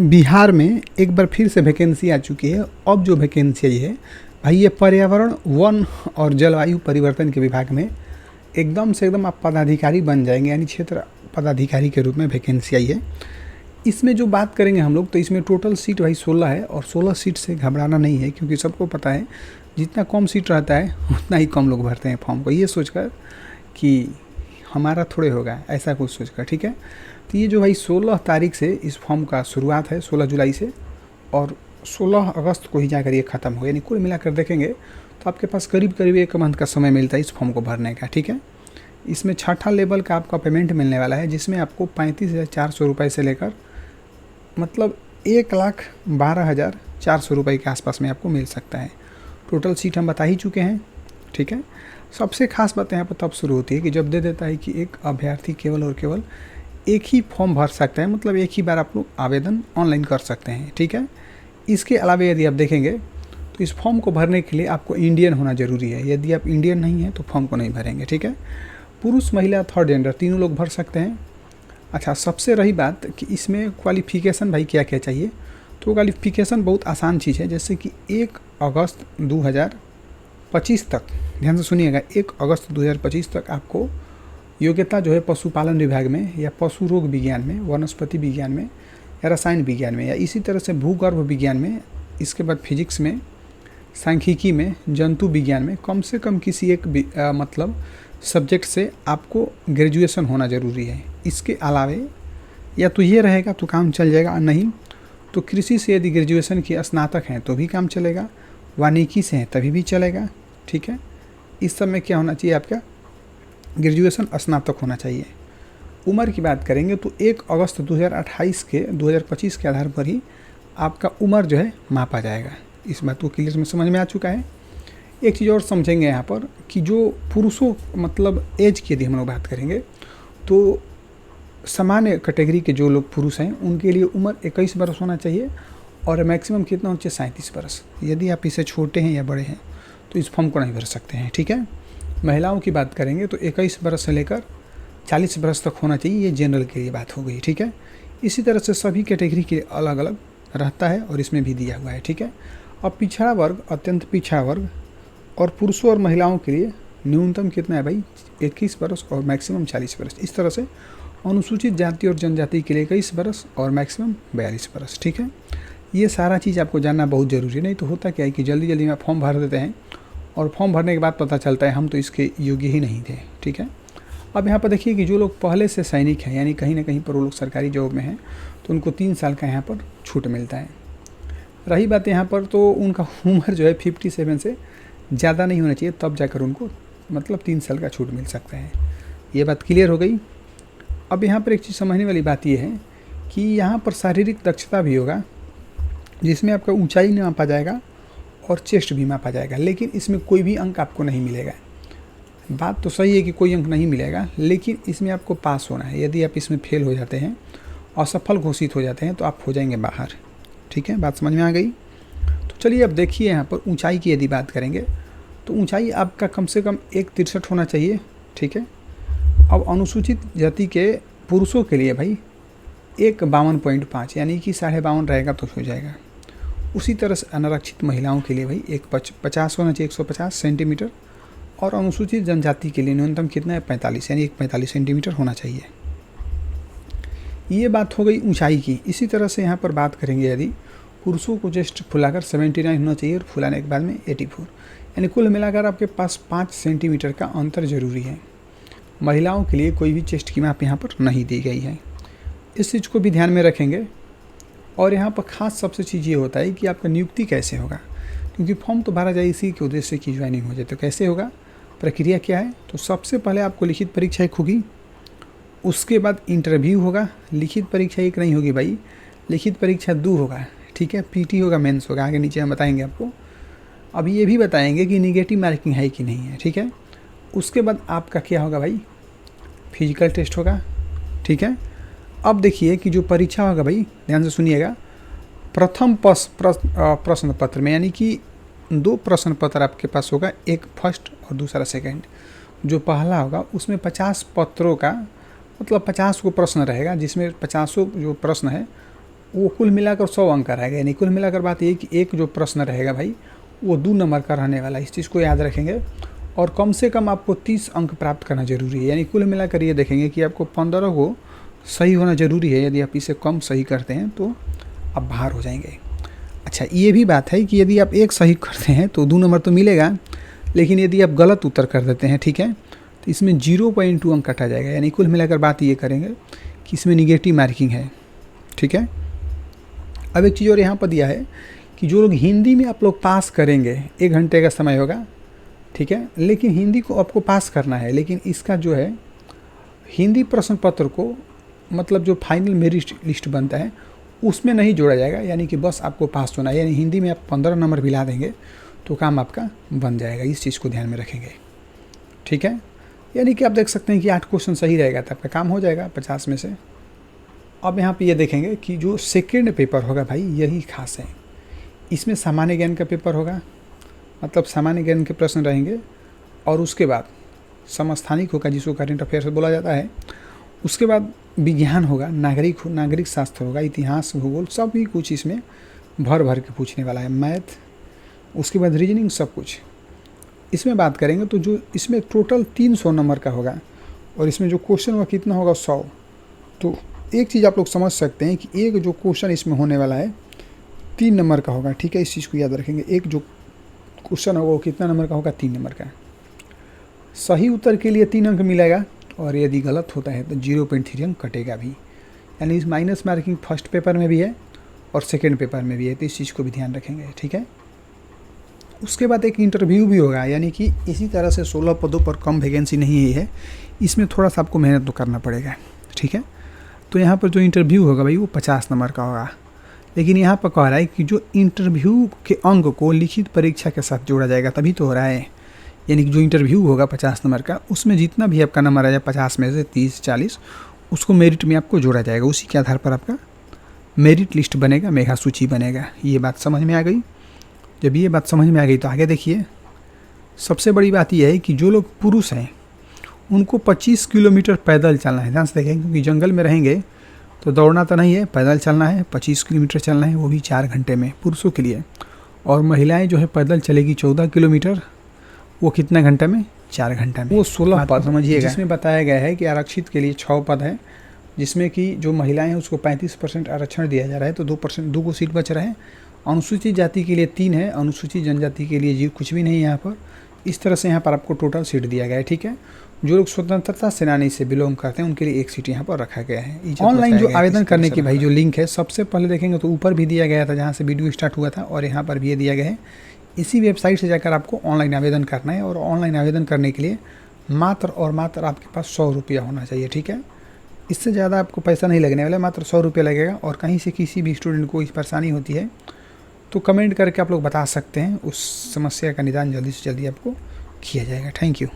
बिहार में एक बार फिर से वैकेंसी आ चुकी है। अब जो वैकेंसी आई है भाई, ये पर्यावरण, वन और जलवायु परिवर्तन के विभाग में एकदम से एकदम आप पदाधिकारी बन जाएंगे, यानी क्षेत्र पदाधिकारी के रूप में वैकेंसी आई है। इसमें जो बात करेंगे हम लोग, तो इसमें टोटल सीट भाई 16 है, और 16 सीट से घबराना नहीं है, क्योंकि सबको पता है जितना कम सीट रहता है उतना ही कम लोग भरते हैं फॉर्म को, ये सोचकर कि हमारा थोड़े होगा, ऐसा कुछ सोचकर, ठीक है। तो ये जो भाई 16 तारीख से इस फॉर्म का शुरुआत है, 16 जुलाई से, और 16 अगस्त को ही जाकर ये ख़त्म हो, यानी कुल मिलाकर देखेंगे तो आपके पास करीब करीब 1 मंथ का समय मिलता है इस फॉर्म को भरने का, ठीक है। इसमें छठा लेवल का आपका पेमेंट मिलने वाला है, जिसमें आपको 35,400 रुपये से लेकर मतलब 1,12,400 रुपये के आसपास में आपको मिल सकता है। टोटल सीट हम बता ही चुके हैं, ठीक है। सबसे खास बात यहाँ पर तब शुरू होती है कि जब दे देता है कि एक अभ्यर्थी केवल और केवल एक ही फॉर्म भर सकता है, मतलब एक ही बार आप लोग आवेदन ऑनलाइन कर सकते हैं, ठीक है। इसके अलावा यदि आप देखेंगे तो इस फॉर्म को भरने के लिए आपको इंडियन होना ज़रूरी है। यदि आप इंडियन नहीं हैं तो फॉर्म को नहीं भरेंगे, ठीक है। पुरुष, महिला, थर्ड जेंडर तीनों लोग भर सकते हैं। अच्छा, सबसे रही बात कि इसमें क्वालिफ़िकेशन भाई क्या क्या चाहिए, तो क्वालिफ़िकेशन बहुत आसान चीज़ है। जैसे कि 1 अगस्त 2025 तक, ध्यान से सुनिएगा, 1 अगस्त 2025 तक आपको योग्यता जो है पशुपालन विभाग में, या पशु रोग विज्ञान में, वनस्पति विज्ञान में, या रसायन विज्ञान में, या इसी तरह से भूगर्भ विज्ञान में, इसके बाद फिजिक्स में, सांख्यिकी में, जंतु विज्ञान में, कम से कम किसी एक मतलब सब्जेक्ट से आपको ग्रेजुएशन होना ज़रूरी है। इसके अलावे या तो ये रहेगा तो काम चल जाएगा, नहीं तो कृषि से यदि ग्रेजुएशन की स्नातक हैं तो भी काम चलेगा, वानिकी से हैं तभी भी चलेगा, ठीक है। इस सब में क्या होना चाहिए, आपका ग्रेजुएशन स्नातक होना चाहिए। उम्र की बात करेंगे तो 1 अगस्त 2025 के आधार पर ही आपका उम्र जो है मापा जाएगा। इस बात को क्लियर में समझ में आ चुका है। एक चीज़ और समझेंगे यहाँ पर कि जो पुरुषों मतलब एज की यदि हम लोग बात करेंगे तो सामान्य कैटेगरी के जो लोग पुरुष हैं उनके लिए उम्र 21 वर्ष होना चाहिए, और मैक्सिमम कितना होना चाहिए, 37 वर्ष। यदि आप इससे छोटे हैं या बड़े हैं तो इस फॉर्म को नहीं भर सकते हैं, ठीक है। महिलाओं की बात करेंगे तो 21 वर्ष से लेकर 40 वर्ष तक होना चाहिए, ये जनरल के लिए बात हो गई, ठीक है। इसी तरह से सभी कैटेगरी के अलग अलग रहता है और इसमें भी दिया हुआ है, ठीक है। अब पिछड़ा वर्ग, अत्यंत पिछड़ा वर्ग और पुरुषों और महिलाओं के लिए न्यूनतम कितना है भाई, 21 वर्ष और मैक्सिमम 40 वर्ष। इस तरह से अनुसूचित जाति और जनजाति के लिए 21 वर्ष और मैक्सिमम 42 वर्ष, ठीक है। ये सारा चीज़ आपको जानना बहुत ज़रूरी है, नहीं तो होता क्या है कि जल्दी जल्दी में फॉर्म भर देते हैं और फॉर्म भरने के बाद पता चलता है हम तो इसके योग्य ही नहीं थे, ठीक है। अब यहाँ पर देखिए कि जो लोग पहले से सैनिक हैं, यानी कहीं ना कहीं पर वो लोग सरकारी जॉब में हैं, तो उनको 3 साल का यहाँ पर छूट मिलता है। रही बात यहाँ पर, तो उनका उम्र जो है 57 से ज़्यादा नहीं होना चाहिए, तब जाकर उनको मतलब 3 साल का छूट मिल सकता है। ये बात क्लियर हो गई। अब यहाँ पर एक चीज़ समझने वाली बात ये है कि यहाँ पर शारीरिक दक्षता भी होगा, जिसमें आपका ऊंचाई मापा जाएगा और चेस्ट भी मापा जाएगा, लेकिन इसमें कोई भी अंक आपको नहीं मिलेगा। बात तो सही है कि कोई अंक नहीं मिलेगा, लेकिन इसमें आपको पास होना है। यदि आप इसमें फेल हो जाते हैं, असफल घोषित हो जाते हैं, तो आप हो जाएंगे बाहर, ठीक है। बात समझ में आ गई। तो चलिए अब देखिए यहाँ पर ऊंचाई की यदि बात करेंगे तो ऊंचाई आपका कम से कम 1.63 होना चाहिए, ठीक है। अब अनुसूचित जाति के पुरुषों के लिए भाई 152.5 यानी कि 52.5 रहेगा तो हो जाएगा। उसी तरह से अनारक्षित महिलाओं के लिए भाई 150 होना चाहिए, 150 सेंटीमीटर, और अनुसूचित जनजाति के लिए न्यूनतम कितना है, 45 यानी 145 सेंटीमीटर होना चाहिए। ये बात हो गई ऊंचाई की। इसी तरह से यहाँ पर बात करेंगे यदि पुरुषों को चेस्ट फुलाकर 79 होना चाहिए और फुलाने के बाद में 84, यानी कुल मिलाकर आपके पास 5 सेंटीमीटर का अंतर जरूरी है। महिलाओं के लिए कोई भी चेस्ट की माप यहाँ पर नहीं दी गई है, इस चीज़ को भी ध्यान में रखेंगे। और यहाँ पर खास सबसे चीज़ ये होता है कि आपका नियुक्ति कैसे होगा, क्योंकि फॉर्म तो भरा जाए इसी के उद्देश्य की ज्वाइनिंग हो जाए, तो कैसे होगा, प्रक्रिया क्या है। तो सबसे पहले आपको लिखित परीक्षा एक होगी, उसके बाद इंटरव्यू होगा। लिखित परीक्षा एक नहीं होगी भाई, लिखित परीक्षा 2 होगा, ठीक है। पीटी होगा, मेंस होगा, आगे नीचे हम बताएंगे आपको। अब ये भी बताएंगे कि निगेटिव मार्किंग है कि नहीं है, ठीक है। उसके बाद आपका क्या होगा भाई, फिजिकल टेस्ट होगा, ठीक है। अब देखिए कि जो परीक्षा होगा भाई, ध्यान से सुनिएगा, प्रथम प्रश्न पत्र में, यानी कि 2 प्रश्न पत्र आपके पास होगा, एक फर्स्ट और दूसरा सेकंड। जो पहला होगा उसमें 50 पत्रों का मतलब 50 को प्रश्न रहेगा, जिसमें 50 जो प्रश्न है वो कुल मिलाकर 100 अंक का रहेगा। यानी कुल मिलाकर बात ये कि एक जो प्रश्न रहेगा भाई वो 2 नंबर का रहने वाला है, इस चीज़ को याद रखेंगे। और कम से कम आपको 30 अंक प्राप्त करना जरूरी है। यानी कुल मिलाकर ये देखेंगे कि आपको 15 को सही होना जरूरी है। यदि आप इसे कम सही करते हैं तो आप बाहर हो जाएंगे। अच्छा, ये भी बात है कि यदि आप एक सही करते हैं तो 2 नंबर तो मिलेगा, लेकिन यदि आप गलत उत्तर कर देते हैं, ठीक है, तो इसमें 0.2 अंक कटा जाएगा। यानी कुल मिलाकर बात ये करेंगे कि इसमें निगेटिव मार्किंग है, ठीक है। अब एक चीज़ और यहाँ पर दिया है कि जो लोग हिंदी में आप लोग पास करेंगे, 1 घंटे का समय होगा, ठीक है, लेकिन हिंदी को आपको पास करना है, लेकिन इसका जो है हिंदी प्रश्न पत्र को मतलब जो फाइनल मेरिट लिस्ट बनता है उसमें नहीं जोड़ा जाएगा। यानी कि बस आपको पास होना है। यानी हिंदी में आप 15 नंबर भी ला देंगे तो काम आपका बन जाएगा। इस चीज़ को ध्यान में रखेंगे, ठीक है। यानी कि आप देख सकते हैं कि 8 क्वेश्चन सही रहेगा तो आपका काम हो जाएगा 50 में से। अब यहाँ पे ये देखेंगे कि जो सेकेंड पेपर होगा भाई यही खास है। इसमें सामान्य ज्ञान का पेपर होगा, मतलब सामान्य ज्ञान के प्रश्न रहेंगे, और उसके बाद समस्थानिक होगा जिसको करंट अफेयर्स बोला जाता है। उसके बाद विज्ञान होगा, नागरिक शास्त्र होगा, इतिहास, भूगोल, सभी कुछ इसमें भर भर के पूछने वाला है, मैथ, उसके बाद रीजनिंग, सब कुछ इसमें बात करेंगे। तो जो इसमें टोटल 300 नंबर का होगा और इसमें जो क्वेश्चन होगा कितना होगा 100। तो एक चीज़ आप लोग समझ सकते हैं कि एक जो क्वेश्चन इसमें होने वाला है 3 नंबर का होगा, ठीक है। इस चीज़ को याद रखेंगे, एक जो क्वेश्चन होगा वो कितना नंबर का होगा, 3 नंबर का। सही उत्तर के लिए 3 अंक मिलेगा और यदि गलत होता है तो 0.3 अंक कटेगा भी। यानी इस माइनस मार्किंग फर्स्ट पेपर में भी है और सेकेंड पेपर में भी है, तो इस चीज़ को भी ध्यान रखेंगे, ठीक है। उसके बाद एक इंटरव्यू भी होगा। यानी कि इसी तरह से 16 पदों पर कम वैकेंसी नहीं है, इसमें थोड़ा सा आपको मेहनत तो करना पड़ेगा, ठीक है। तो यहाँ पर जो इंटरव्यू होगा भाई वो 50 नंबर का होगा, लेकिन यहाँ पर कह रहा है कि जो इंटरव्यू के अंक को लिखित परीक्षा के साथ जोड़ा जाएगा, तभी तो हो रहा है। यानी कि जो इंटरव्यू होगा 50 नंबर का, उसमें जितना भी आपका नंबर आ जाए 50 में से 30, 40, उसको मेरिट में आपको जोड़ा जाएगा। उसी के आधार पर आपका मेरिट लिस्ट बनेगा, मेगा सूची बनेगा। ये बात समझ में आ गई। जब ये बात समझ में आ गई तो आगे देखिए, सबसे बड़ी बात यह है कि जो लोग पुरुष हैं उनको 25 किलोमीटर पैदल चलना है। ध्यान से देखें, क्योंकि जंगल में रहेंगे तो दौड़ना तो नहीं है, पैदल चलना है, 25 किलोमीटर चलना है, वो भी 4 घंटे में पुरुषों के लिए। और महिलाएं जो है पैदल चलेगी 14 किलोमीटर, वो कितने घंटे में, 4 घंटे में। वो 16 पद समझिएगा, जिसमें बताया गया है कि आरक्षित के लिए 6 पद है, जिसमें कि जो महिलाएं हैं उसको 35% आरक्षण दिया जा रहा है, तो 2% 2 सीट बच रहे हैं। अनुसूचित जाति के लिए 3 है, अनुसूचित जनजाति के लिए कुछ भी नहीं है यहाँ पर। इस तरह से यहाँ पर आपको टोटल सीट दिया गया है, ठीक है। जो लोग स्वतंत्रता सेनानी से बिलोंग करते हैं उनके लिए 1 सीट यहाँ पर रखा गया है। ऑनलाइन जो आवेदन करने की भाई जो लिंक है, सबसे पहले देखेंगे तो ऊपर भी दिया गया था जहाँ से वीडियो स्टार्ट हुआ था, और यहाँ पर भी ये दिया गया है। इसी वेबसाइट से जाकर आपको ऑनलाइन आवेदन करना है, और ऑनलाइन आवेदन करने के लिए मात्र और मात्र आपके पास 100 रुपया होना चाहिए, ठीक है। इससे ज़्यादा आपको पैसा नहीं लगने वाला, मात्र 100 रुपया लगेगा। और कहीं से किसी भी स्टूडेंट को इस परेशानी होती है तो कमेंट करके आप लोग बता सकते हैं, उस समस्या का निदान जल्दी से जल्दी आपको किया जाएगा। Thank you.